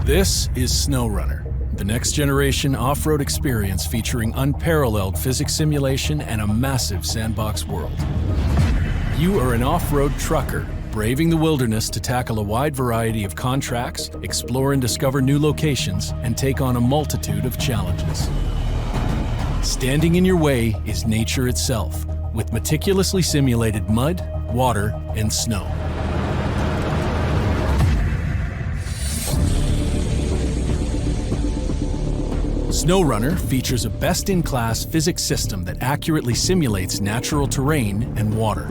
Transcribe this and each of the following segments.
This is SnowRunner, the next generation off-road experience featuring unparalleled physics simulation and a massive sandbox world. You are an off-road trucker, braving the wilderness to tackle a wide variety of contracts, explore and discover new locations, and take on a multitude of challenges. Standing in your way is nature itself, with meticulously simulated mud, water, and snow. SnowRunner features a best-in-class physics system that accurately simulates natural terrain and water.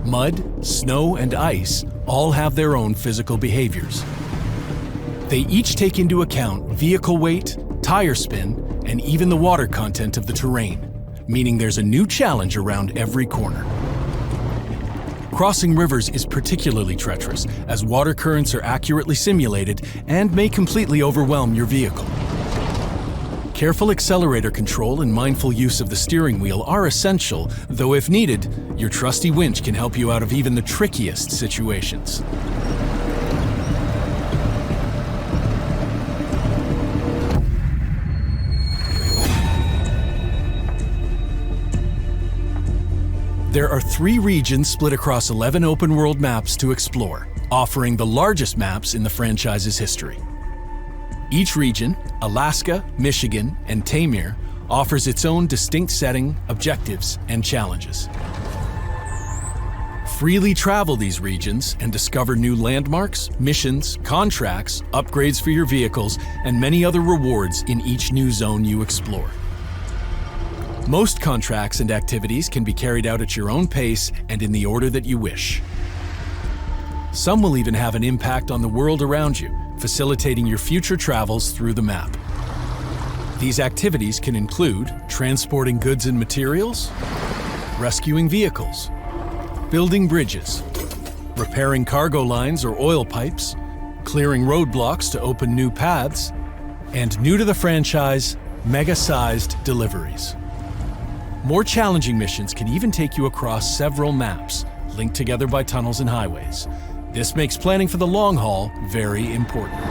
Mud, snow, and ice all have their own physical behaviors. They each take into account vehicle weight, tire spin, and even the water content of the terrain, meaning there's a new challenge around every corner. Crossing rivers is particularly treacherous, as water currents are accurately simulated and may completely overwhelm your vehicle. Careful accelerator control and mindful use of the steering wheel are essential, though if needed, your trusty winch can help you out of even the trickiest situations. There are 3 regions split across 11 open-world maps to explore, offering the largest maps in the franchise's history. Each region, Alaska, Michigan, and Taymyr, offers its own distinct setting, objectives, and challenges. Freely travel these regions and discover new landmarks, missions, contracts, upgrades for your vehicles, and many other rewards in each new zone you explore. Most contracts and activities can be carried out at your own pace and in the order that you wish. Some will even have an impact on the world around you, facilitating your future travels through the map. These activities can include transporting goods and materials, rescuing vehicles, building bridges, repairing cargo lines or oil pipes, clearing roadblocks to open new paths, and new to the franchise, mega-sized deliveries. More challenging missions can even take you across several maps, linked together by tunnels and highways. This makes planning for the long haul very important.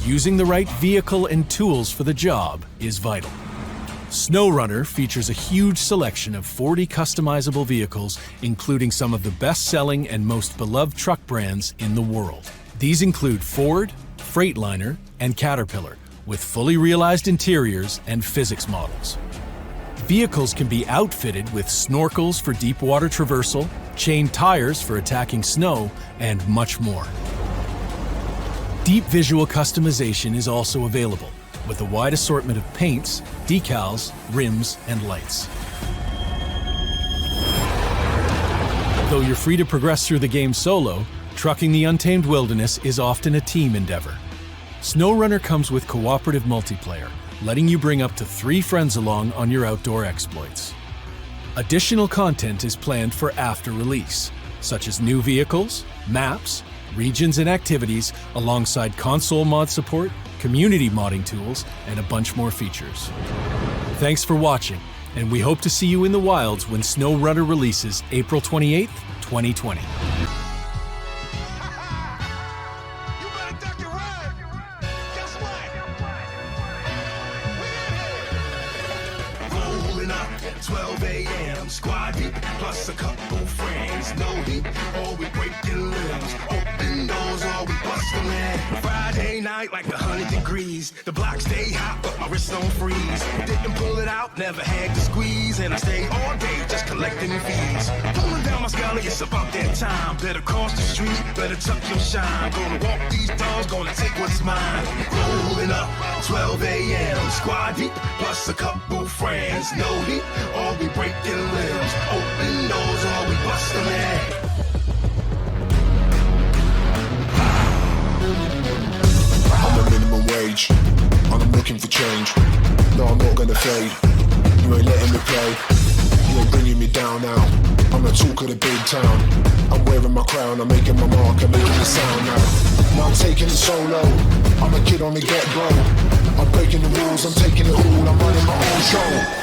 Using the right vehicle and tools for the job is vital. SnowRunner features a huge selection of 40 customizable vehicles, including some of the best-selling and most beloved truck brands in the world. These include Ford, Freightliner, and Caterpillar, with fully realized interiors and physics models. Vehicles can be outfitted with snorkels for deep water traversal, chain tires for attacking snow, and much more. Deep visual customization is also available, with a wide assortment of paints, decals, rims, and lights. Though you're free to progress through the game solo, trucking the untamed wilderness is often a team endeavor. SnowRunner comes with cooperative multiplayer, letting you bring up to 3 friends along on your outdoor exploits. Additional content is planned for after release, such as new vehicles, maps, regions and activities, alongside console mod support, community modding tools, and a bunch more features. Thanks for watching, and we hope to see you in the wilds when SnowRunner releases April 28th, 2020. Squad deep, plus a couple friends. No heat, or we breaking limbs. Open doors, or we busting in. Friday night, like 100 degrees. The block stay hot, but my wrist don't freeze. Didn't pull it out, never had to squeeze. And I stay all day, just collecting fees. Pulling down my scully, it's about that time. Better cross the street, better tuck your shine. Gonna walk these dogs, gonna take what's mine. Rolling up, 12 a.m. Squad deep, plus a couple friends. No heat, or we breaking limbs. Open doors, or we bust them in. I'm a minimum wage, and I'm looking for change. No, I'm not gonna fade. You ain't letting me play. You ain't bringing me down now. I'm the talk of the big town. I'm wearing my crown, I'm making my mark, I'm making the sound now. Now I'm taking it solo. I'm a kid on the get-go. I'm breaking the rules, I'm taking it all. I'm running my own show.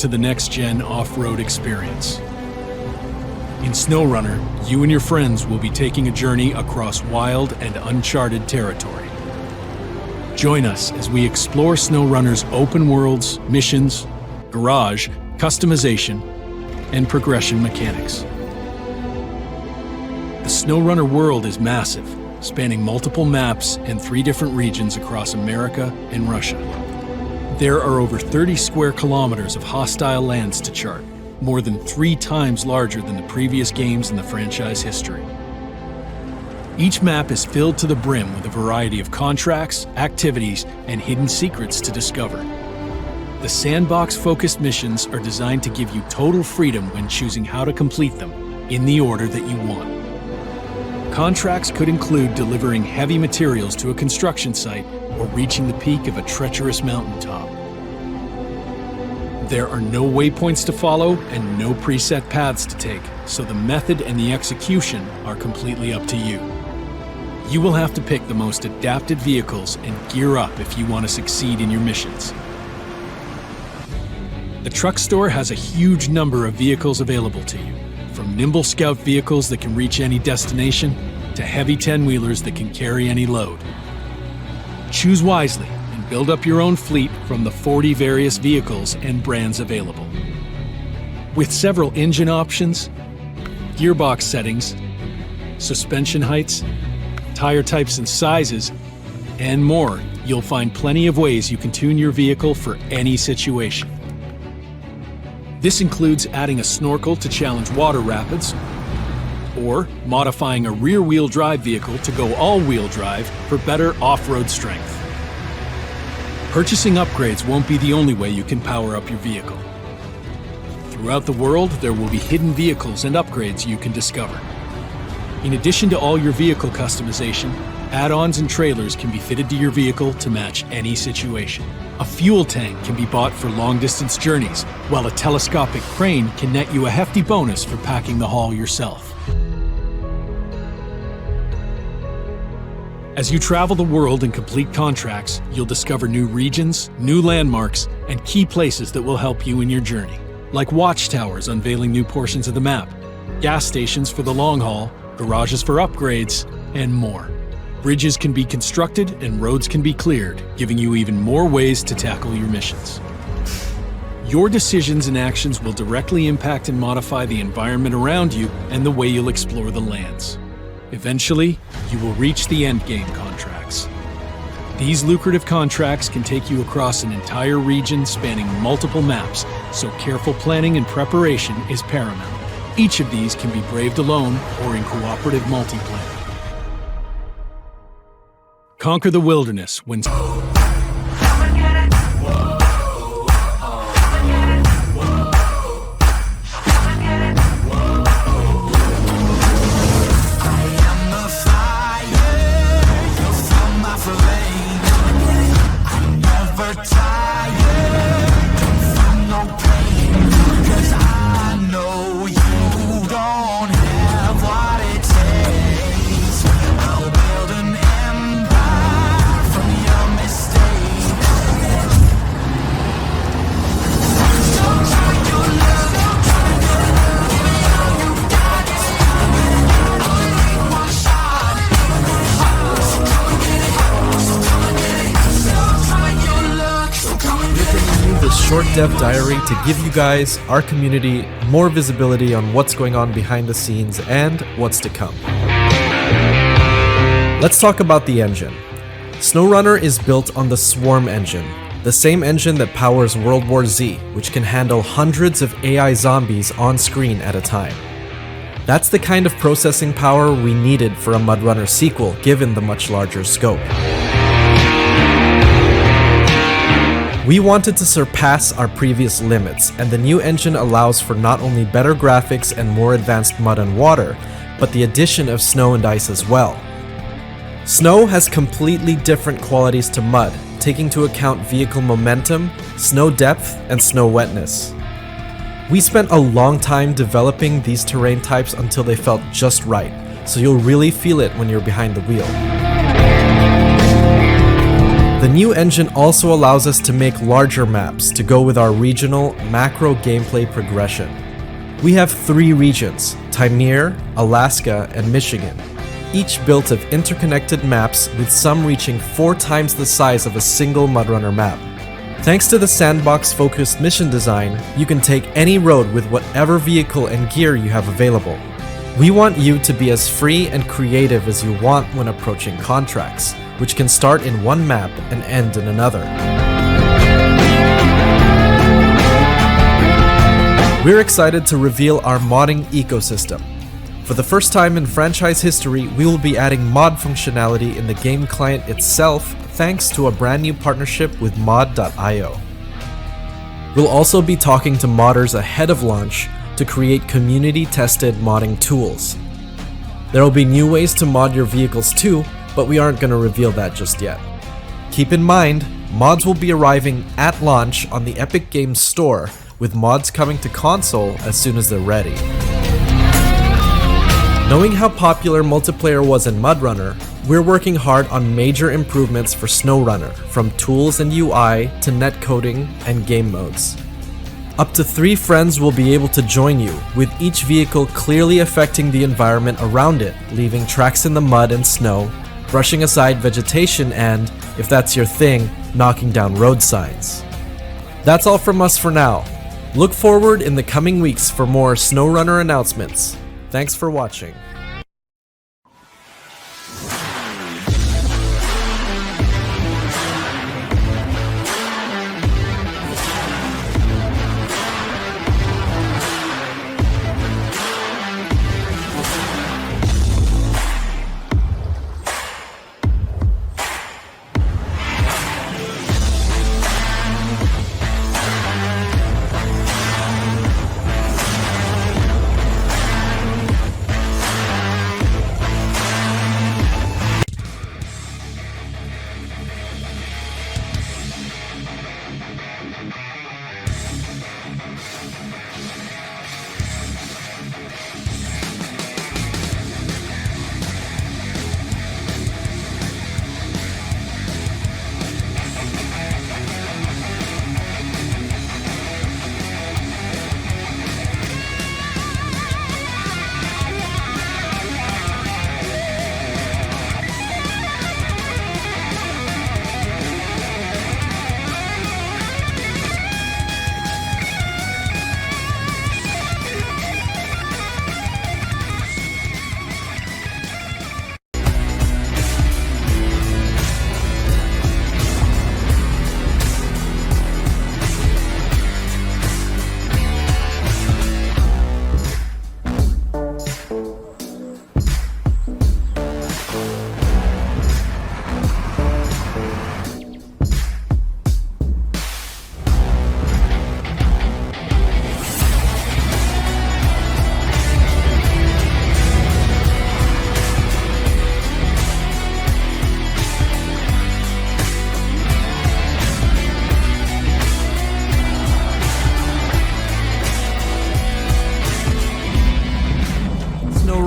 to the next-gen off-road experience. In SnowRunner, you and your friends will be taking a journey across wild and uncharted territory. Join us as we explore SnowRunner's open worlds, missions, garage, customization, and progression mechanics. The SnowRunner world is massive, spanning multiple maps and 3 different regions across America and Russia. There are over 30 square kilometers of hostile lands to chart, more than 3 times larger than the previous games in the franchise history. Each map is filled to the brim with a variety of contracts, activities, and hidden secrets to discover. The sandbox-focused missions are designed to give you total freedom when choosing how to complete them, in the order that you want. Contracts could include delivering heavy materials to a construction site or reaching the peak of a treacherous mountaintop. There are no waypoints to follow and no preset paths to take, so the method and the execution are completely up to you. You will have to pick the most adapted vehicles and gear up if you want to succeed in your missions. The truck store has a huge number of vehicles available to you, from nimble scout vehicles that can reach any destination to heavy 10-wheelers that can carry any load. Choose wisely and build up your own fleet from the 40 various vehicles and brands available. With several engine options, gearbox settings, suspension heights, tire types and sizes, and more, you'll find plenty of ways you can tune your vehicle for any situation. This includes adding a snorkel to challenge water rapids, or modifying a rear-wheel drive vehicle to go all-wheel drive for better off-road strength. Purchasing upgrades won't be the only way you can power up your vehicle. Throughout the world, there will be hidden vehicles and upgrades you can discover. In addition to all your vehicle customization, add-ons and trailers can be fitted to your vehicle to match any situation. A fuel tank can be bought for long-distance journeys, while a telescopic crane can net you a hefty bonus for packing the haul yourself. As you travel the world and complete contracts, you'll discover new regions, new landmarks, and key places that will help you in your journey, like watchtowers unveiling new portions of the map, gas stations for the long haul, garages for upgrades, and more. Bridges can be constructed and roads can be cleared, giving you even more ways to tackle your missions. Your decisions and actions will directly impact and modify the environment around you and the way you'll explore the lands. Eventually, you will reach the endgame contracts. These lucrative contracts can take you across an entire region spanning multiple maps, so careful planning and preparation is paramount. Each of these can be braved alone or in cooperative multiplayer. Conquer the wilderness when... Short dev diary to give you guys, our community, more visibility on what's going on behind the scenes and what's to come. Let's talk about the engine. SnowRunner is built on the Swarm engine, the same engine that powers World War Z, which can handle hundreds of AI zombies on screen at a time. That's the kind of processing power we needed for a MudRunner sequel, given the much larger scope. We wanted to surpass our previous limits, and the new engine allows for not only better graphics and more advanced mud and water, but the addition of snow and ice as well. Snow has completely different qualities to mud, taking into account vehicle momentum, snow depth, and snow wetness. We spent a long time developing these terrain types until they felt just right, so you'll really feel it when you're behind the wheel. The new engine also allows us to make larger maps to go with our regional, macro gameplay progression. We have 3 regions, Taimyr, Alaska, and Michigan, each built of interconnected maps with some reaching 4 times the size of a single MudRunner map. Thanks to the sandbox-focused mission design, you can take any road with whatever vehicle and gear you have available. We want you to be as free and creative as you want when approaching contracts, which can start in one map and end in another. We're excited to reveal our modding ecosystem. For the first time in franchise history, we will be adding mod functionality in the game client itself thanks to a brand new partnership with mod.io. We'll also be talking to modders ahead of launch to create community-tested modding tools. There will be new ways to mod your vehicles too, but we aren't going to reveal that just yet. Keep in mind, mods will be arriving at launch on the Epic Games Store, with mods coming to console as soon as they're ready. Knowing how popular multiplayer was in MudRunner, we're working hard on major improvements for SnowRunner, from tools and UI to netcoding and game modes. Up to 3 friends will be able to join you, with each vehicle clearly affecting the environment around it, leaving tracks in the mud and snow, brushing aside vegetation and, if that's your thing, knocking down road signs. That's all from us for now. Look forward in the coming weeks for more SnowRunner announcements. Thanks for watching.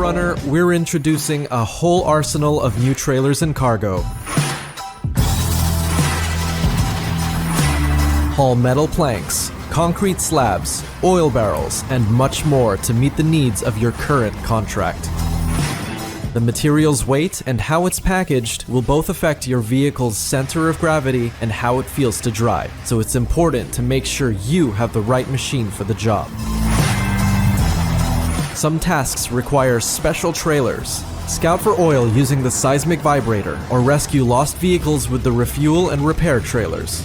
SnowRunner, we're introducing a whole arsenal of new trailers and cargo. Haul metal planks, concrete slabs, oil barrels, and much more to meet the needs of your current contract. The material's weight and how it's packaged will both affect your vehicle's center of gravity and how it feels to drive, so it's important to make sure you have the right machine for the job. Some tasks require special trailers. Scout for oil using the seismic vibrator, or rescue lost vehicles with the refuel and repair trailers.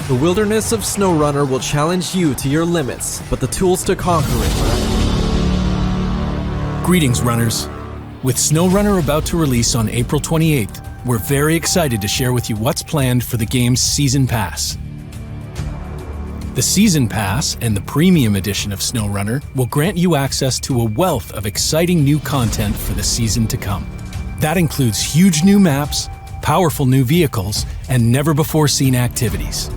The wilderness of SnowRunner will challenge you to your limits, but the tools to conquer it. Greetings, runners. With SnowRunner about to release on April 28th, we're very excited to share with you what's planned for the game's Season Pass. The Season Pass and the Premium Edition of SnowRunner will grant you access to a wealth of exciting new content for the season to come. That includes huge new maps, powerful new vehicles, and never-before-seen activities.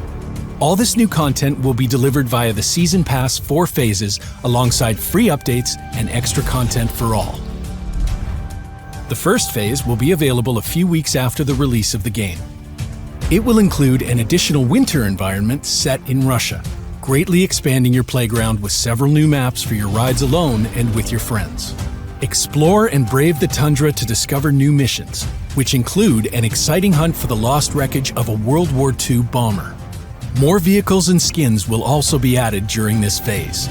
All this new content will be delivered via the Season Pass 4 phases alongside free updates and extra content for all. The first phase will be available a few weeks after the release of the game. It will include an additional winter environment set in Russia, greatly expanding your playground with several new maps for your rides alone and with your friends. Explore and brave the tundra to discover new missions, which include an exciting hunt for the lost wreckage of a World War II bomber. More vehicles and skins will also be added during this phase.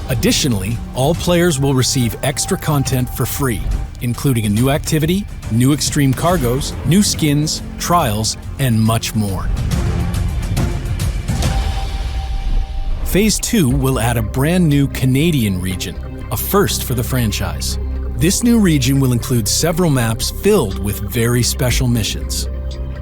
Additionally, all players will receive extra content for free, including a new activity, new extreme cargoes, new skins, trials, and much more. Phase 2 will add a brand new Canadian region, a first for the franchise. This new region will include several maps filled with very special missions.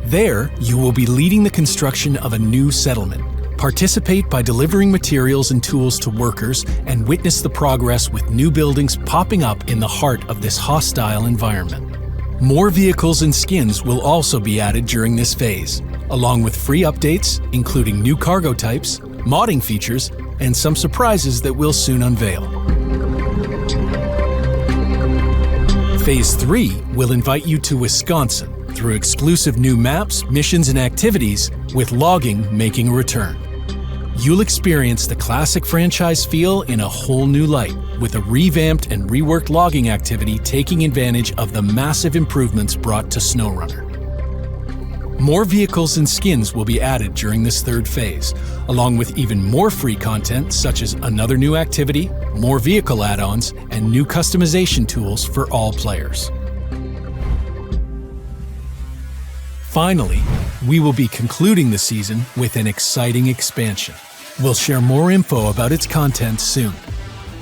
There, you will be leading the construction of a new settlement, participate by delivering materials and tools to workers, and witness the progress with new buildings popping up in the heart of this hostile environment. More vehicles and skins will also be added during this phase, along with free updates, including new cargo types, modding features, and some surprises that we'll soon unveil. Phase 3 will invite you to Wisconsin through exclusive new maps, missions, and activities, with logging making a return. You'll experience the classic franchise feel in a whole new light, with a revamped and reworked logging activity taking advantage of the massive improvements brought to SnowRunner. More vehicles and skins will be added during this third phase, along with even more free content such as another new activity, more vehicle add-ons, and new customization tools for all players. Finally, we will be concluding the season with an exciting expansion. We'll share more info about its content soon.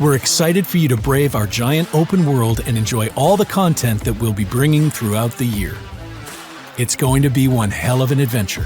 We're excited for you to brave our giant open world and enjoy all the content that we'll be bringing throughout the year. It's going to be one hell of an adventure.